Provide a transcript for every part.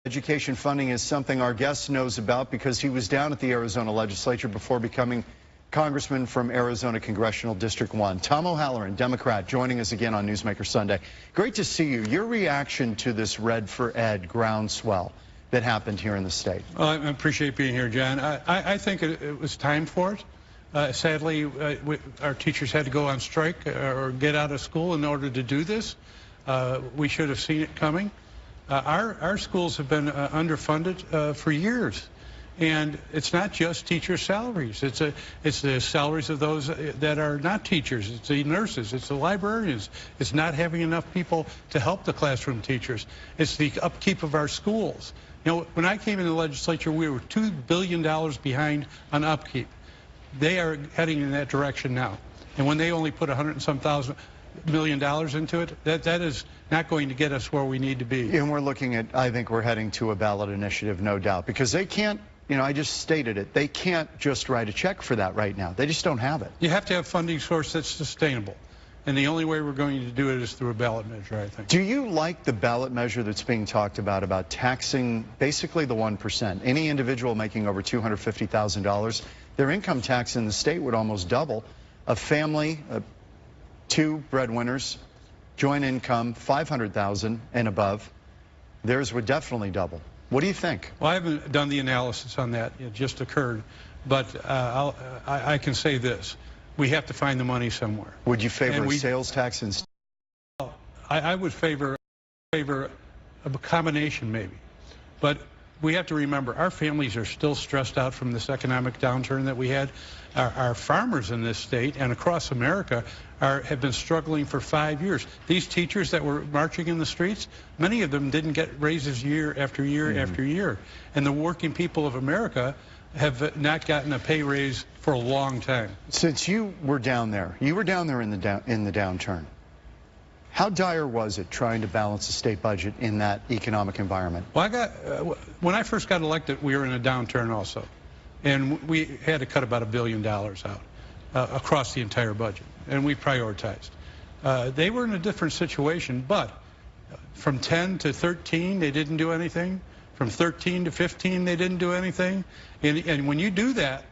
Education funding is something our guest knows about because he was down at the Arizona legislature before becoming congressman from Arizona Congressional District 1. Tom O'Halloran, Democrat, joining us again on Newsmaker Sunday. Great to see you. Your reaction to this Red for Ed groundswell that happened here in the state? Well, I appreciate being here, John. I think it was time for it. Sadly, our teachers had to go on strike or get out of school in order to do this. We should have seen it coming. Our schools have been underfunded for years, and it's not just teacher salaries. It's the salaries of those that are not teachers. It's the nurses. It's the librarians. It's not having enough people to help the classroom teachers. It's the upkeep of our schools. You know, when I came in the legislature, we were $2 billion behind on upkeep. They are heading in that direction now, and when they only put $100 and some thousand million into it, that is not going to get us where we need to be. And we're looking at, I think we're heading to a ballot initiative, no doubt, because they can't, you know, I just stated it, they can't just write a check for that right now. They just don't have it. You have to have funding source that's sustainable. And the only way we're going to do it is through a ballot measure, I think. Do you like the ballot measure that's being talked about taxing basically the 1%? Any individual making over $250,000, their income tax in the state would almost double. A family, two breadwinners, joint income, $500,000 and above, theirs would definitely double. What do you think? Well, I haven't done the analysis on that. It just occurred. But I can say this. We have to find the money somewhere. Would you favor a sales tax instead? I would favor a combination maybe. But we have to remember, our families are still stressed out from this economic downturn that we had. Our farmers in this state and across America have been struggling for 5 years. These teachers that were marching in the streets, many of them didn't get raises year after year after year. And the working people of America have not gotten a pay raise for a long time. Since you were down there in the downturn, how dire was it trying to balance the state budget in that economic environment? Well, when I first got elected, we were in a downturn also. And we had to cut about $1 billion out across the entire budget. And we prioritized. They were in a different situation, but from 10 to 13, they didn't do anything. From 13 to 15, they didn't do anything. And when you do that,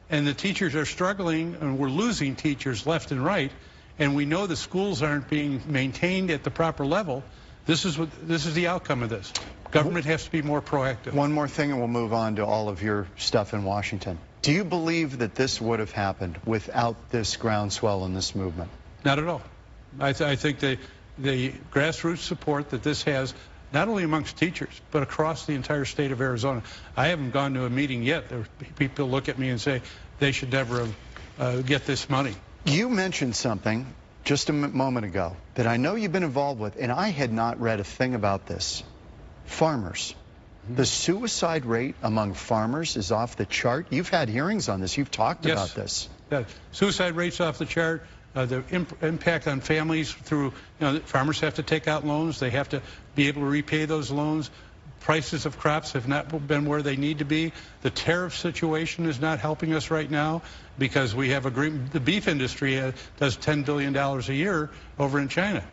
and the teachers are struggling, and we're losing teachers left and right, and we know the schools aren't being maintained at the proper level, this is the outcome of this. Government has to be more proactive. One more thing, and we'll move on to all of your stuff in Washington. Do you believe that this would have happened without this groundswell in this movement? Not at all. I think the grassroots support that this has, not only amongst teachers, but across the entire state of Arizona. I haven't gone to a meeting yet. People look at me and say they should never get this money. You mentioned something just a moment ago that I know you've been involved with, and I had not read a thing about this. Farmers. The suicide rate among farmers is off the chart. You've had hearings on this. You've talked about this. Yeah. Suicide rate's off the chart. The impact on families through, farmers have to take out loans. They have to be able to repay those loans. Prices of crops have not been where they need to be. The tariff situation is not helping us right now because we have agreement. The beef industry does $10 billion a year over in China.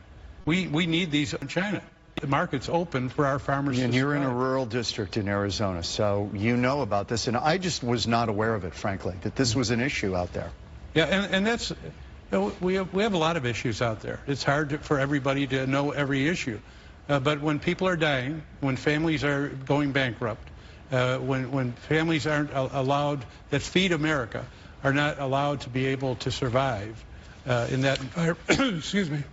We need these in China. The market's open for our farmers. And you're in a rural district in Arizona, so you know about this. And I just was not aware of it, frankly, that this was an issue out there. Yeah, and that's, we have a lot of issues out there. It's hard for everybody to know every issue. But when people are dying, when families are going bankrupt, when families aren't allowed, that feed America, are not allowed to be able to survive in that excuse me,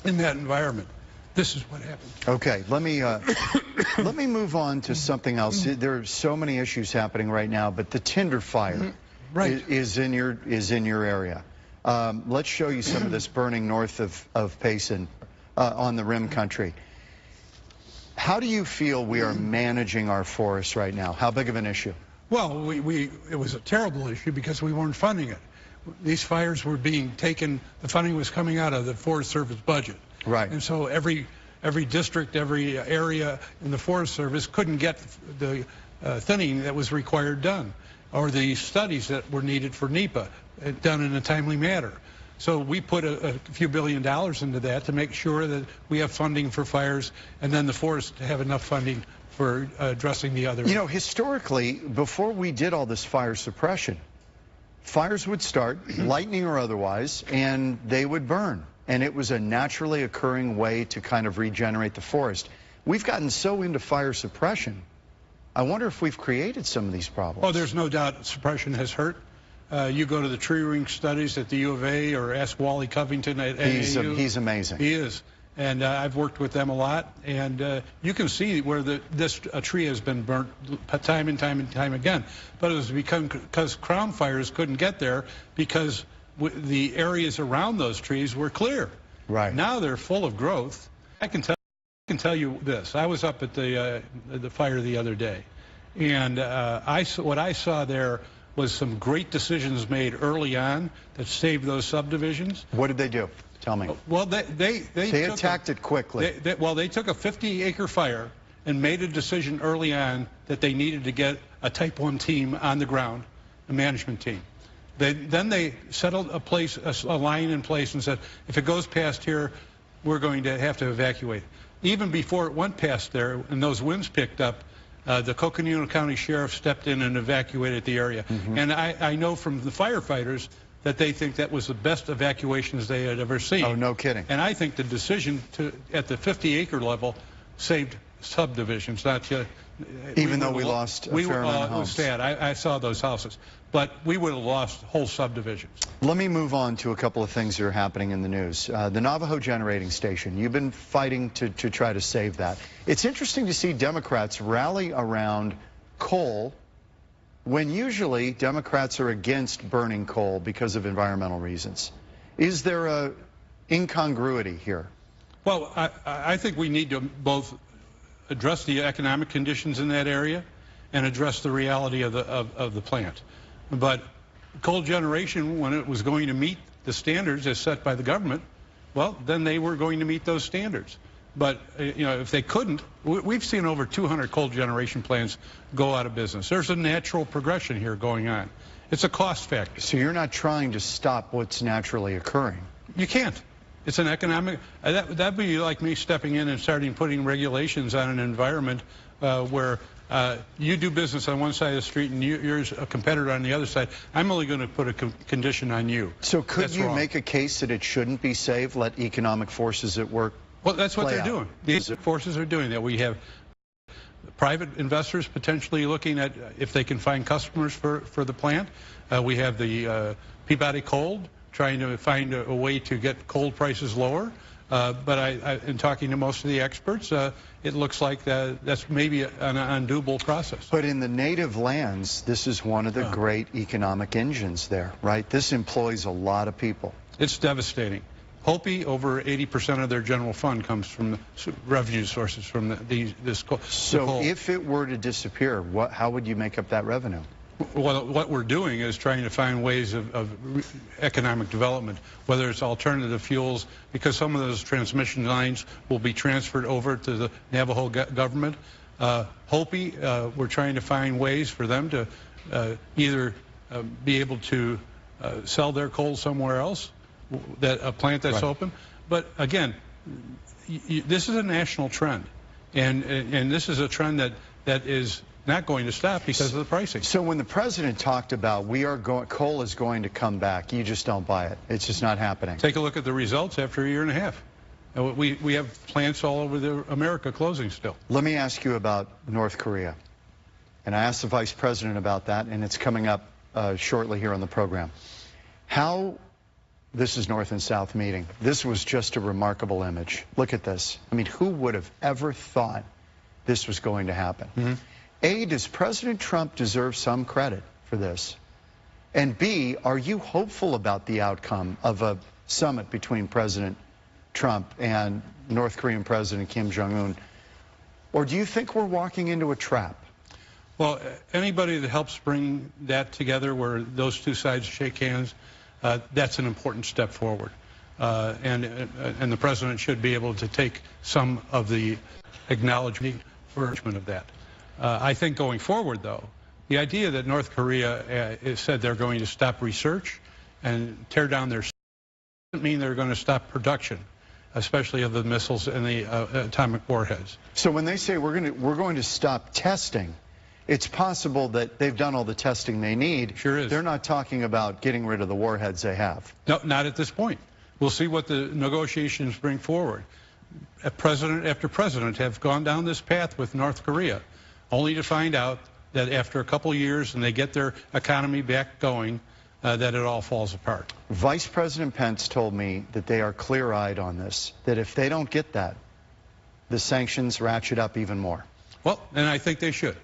in that environment. This is what happened. Okay, let me move on to something else. There are so many issues happening right now, but the tinder fire is in your area. Let's show you some of this burning north of Payson on the Rim country. How do you feel we are managing our forests right now? How big of an issue? Well, it was a terrible issue because we weren't funding it. These fires were being taken, the funding was coming out of the Forest Service budget. Right. And so every district, every area in the Forest Service couldn't get the thinning that was required done, or the studies that were needed for NEPA done in a timely manner. So we put a few $1 billion into that to make sure that we have funding for fires, and then the forests have enough funding for addressing the other. You know, historically, before we did all this fire suppression, fires would start, lightning or otherwise, and they would burn. And it was a naturally occurring way to kind of regenerate the forest. We've gotten so into fire suppression, I wonder if we've created some of these problems. Oh, there's no doubt suppression has hurt. You go to the tree ring studies at the U of A or ask Wally Covington at AAU. He's amazing. He is. And I've worked with them a lot. And you can see where this tree has been burnt time and time and time again. But it was because crown fires couldn't get there because the areas around those trees were clear. Right. Now they're full of growth. I can tell you this. I was up at the fire the other day. And what I saw there was some great decisions made early on that saved those subdivisions. What did they do? Tell me. Well, they attacked it quickly. They took a 50-acre fire and made a decision early on that they needed to get a Type 1 team on the ground, a management team. Then they settled a line in place and said, if it goes past here, we're going to have to evacuate. Even before it went past there and those winds picked up, the Coconino County Sheriff stepped in and evacuated the area. And I know from the firefighters that they think that was the best evacuations they had ever seen. Oh, no kidding. And I think the decision at the 50-acre level saved subdivisions, not just... Even though we lost a fair amount of homes. It was sad. I saw those houses. But we would have lost whole subdivisions. Let me move on to a couple of things that are happening in the news. The Navajo generating station, you've been fighting to try to save that. It's interesting to see Democrats rally around coal when usually Democrats are against burning coal because of environmental reasons. Is there a incongruity here? Well, I think we need to both address the economic conditions in that area and address the reality of the plant. But coal generation, when it was going to meet the standards as set by the government, well, then they were going to meet those standards. But, you know, if they couldn't, we've seen over 200 coal generation plants go out of business. There's a natural progression here going on. It's a cost factor. So you're not trying to stop what's naturally occurring? You can't. It's an economic, that'd be like me stepping in and starting putting regulations on an environment where you do business on one side of the street and you're a competitor on the other side. I'm only going to put a condition on you. So could That's you wrong. make a case that it shouldn't be saved, let economic forces at work? Well, that's what they're out. doing. These forces are doing that. We have private investors potentially looking at if they can find customers for the plant. We have the Peabody Coal trying to find a way to get coal prices lower. But in talking to most of the experts, it looks like that's maybe an undoable process. But in the native lands, this is one of the great economic engines there, right? This employs a lot of people. It's devastating. Hopi, over 80% of their general fund comes from the revenue sources from this coal. So if it were to disappear, how would you make up that revenue? Well, what we're doing is trying to find ways of economic development, whether it's alternative fuels, because some of those transmission lines will be transferred over to the Navajo government. Hopi, we're trying to find ways for them to either be able to sell their coal somewhere else, a plant that's open. But again, this is a national trend, and this is a trend that is not going to stop because of the pricing. So when the president talked about coal is going to come back, you just don't buy it. It's just not happening. Take a look at the results after a year and a half. We have plants all over America closing still. Let me ask you about North Korea. And I asked the vice president about that, and it's coming up shortly here on the program. This is North and South meeting. This was just a remarkable image. Look at this. I mean, who would have ever thought this was going to happen? A, does President Trump deserve some credit for this? And B, are you hopeful about the outcome of a summit between President Trump and North Korean President Kim Jong-un? Or do you think we're walking into a trap? Well, anybody that helps bring that together where those two sides shake hands, that's an important step forward. And the president should be able to take some of the acknowledgement of that. I think going forward, though, the idea that North Korea said they're going to stop research and tear down their doesn't mean they're going to stop production. especially of the missiles and the atomic warheads. So when they say we're going to stop testing, it's possible that they've done all the testing they need. Sure is. They're not talking about getting rid of the warheads they have. No, not at this point. We'll see what the negotiations bring forward. President after president have gone down this path with North Korea, only to find out that after a couple years and they get their economy back going, that it all falls apart. Vice President Pence told me that they are clear-eyed on this, that if they don't get that, the sanctions ratchet up even more. Well, and I think they should.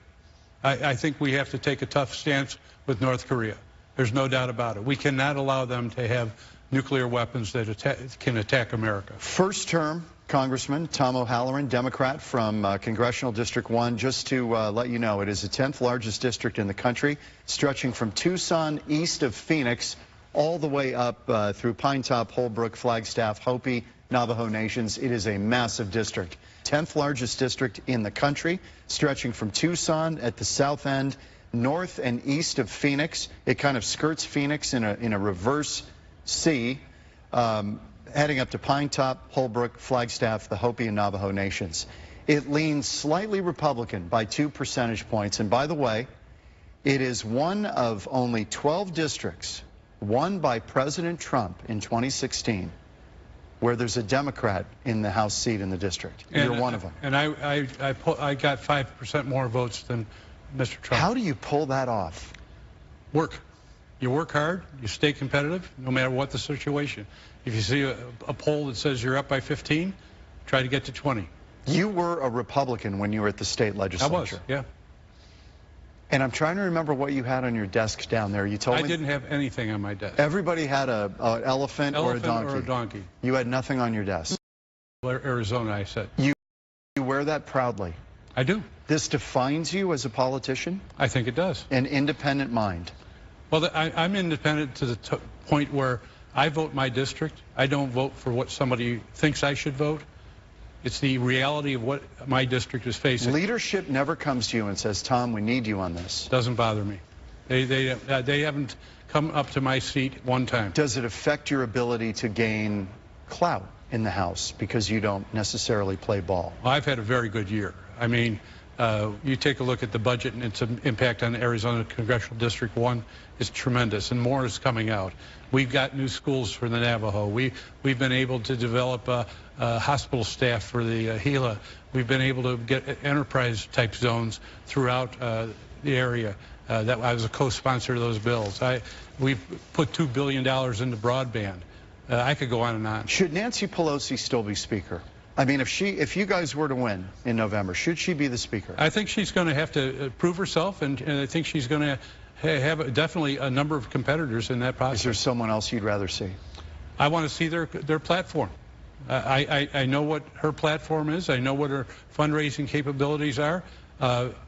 I think we have to take a tough stance with North Korea. There's no doubt about it. We cannot allow them to have nuclear weapons that can attack America. First term Congressman Tom O'Halloran, Democrat from Congressional District 1. Just to let you know, it is the 10th largest district in the country, stretching from Tucson east of Phoenix all the way up through Pine Top, Holbrook, Flagstaff, Hopi, Navajo Nations. It is a massive district. 10th largest district in the country, stretching from Tucson at the south end, north and east of Phoenix. It kind of skirts Phoenix in a reverse C, heading up to Pine Top, Holbrook, Flagstaff, the Hopi and Navajo Nations. It leans slightly Republican by 2 percentage points. And by the way, it is one of only 12 districts won by President Trump in 2016 where there's a Democrat in the House seat in the district. You're one of them. And I got 5% more votes than Mr. Trump. How do you pull that off? Work. You work hard, you stay competitive, no matter what the situation. If you see a poll that says you're up by 15, try to get to 20. You were a Republican when you were at the state legislature. I was, yeah. And I'm trying to remember what you had on your desk down there. You told me I didn't have anything on my desk. Everybody had an elephant or a donkey. Or a donkey. You had nothing on your desk. Arizona, I said. You wear that proudly. I do. This defines you as a politician? I think it does. An independent mind. Well, I'm independent to the point where I vote my district. I don't vote for what somebody thinks I should vote. It's the reality of what my district is facing. Leadership never comes to you and says, Tom, we need you on this. Doesn't bother me. They haven't come up to my seat one time. Does it affect your ability to gain clout in the House because you don't necessarily play ball? Well, I've had a very good year. I mean, you take a look at the budget and its impact on Arizona Congressional District 1 is tremendous, and more is coming out. We've got new schools for the Navajo. We've been able to develop hospital staff for the Gila. We've been able to get enterprise-type zones throughout the area. That I was a co-sponsor of those bills. We've put $2 billion into broadband. I could go on and on. Should Nancy Pelosi still be Speaker? I mean, if you guys were to win in November, should she be the Speaker? I think she's going to have to prove herself, and I think she's going to have definitely a number of competitors in that process. Is there someone else you'd rather see? I want to see their platform. I know what her platform is. I know what her fundraising capabilities are.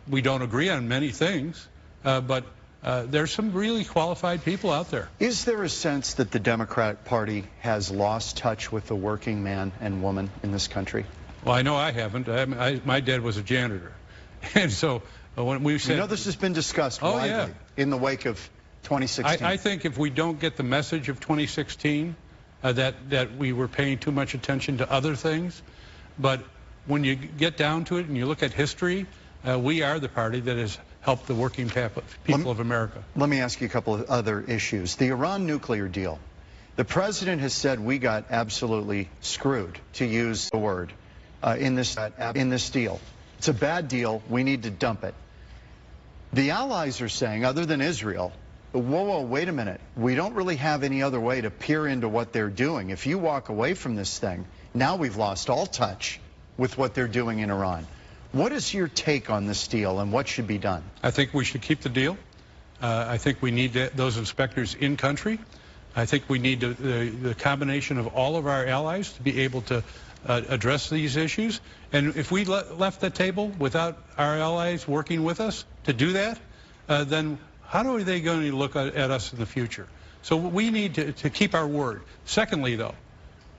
We don't agree on many things, but there's some really qualified people out there. Is there a sense that the Democratic Party has lost touch with the working man and woman in this country? Well, I know I haven't. My dad was a janitor. And so when we said... You know this has been discussed widely in the wake of 2016. I think if we don't get the message of 2016, that we were paying too much attention to other things. But when you get down to it and you look at history, we are the party that has helped the working people of America. Let me ask you a couple of other issues. The Iran nuclear deal. The president has said we got absolutely screwed, to use the word, in this deal. It's a bad deal. We need to dump it. The allies are saying, other than Israel, whoa, wait a minute. We don't really have any other way to peer into what they're doing. If you walk away from this thing, now we've lost all touch with what they're doing in Iran. What is your take on this deal and what should be done? I think we should keep the deal. I think we need those inspectors in country. I think we need the combination of all of our allies to be able to address these issues. And if we left the table without our allies working with us to do that, then how are they going to look at us in the future? So we need to keep our word. Secondly, though,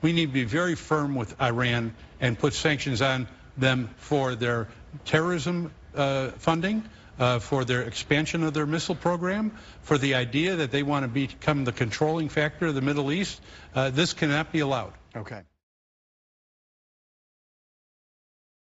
we need to be very firm with Iran and put sanctions on them for their terrorism funding, for their expansion of their missile program, for the idea that they want to become the controlling factor of the Middle East. This cannot be allowed. Okay.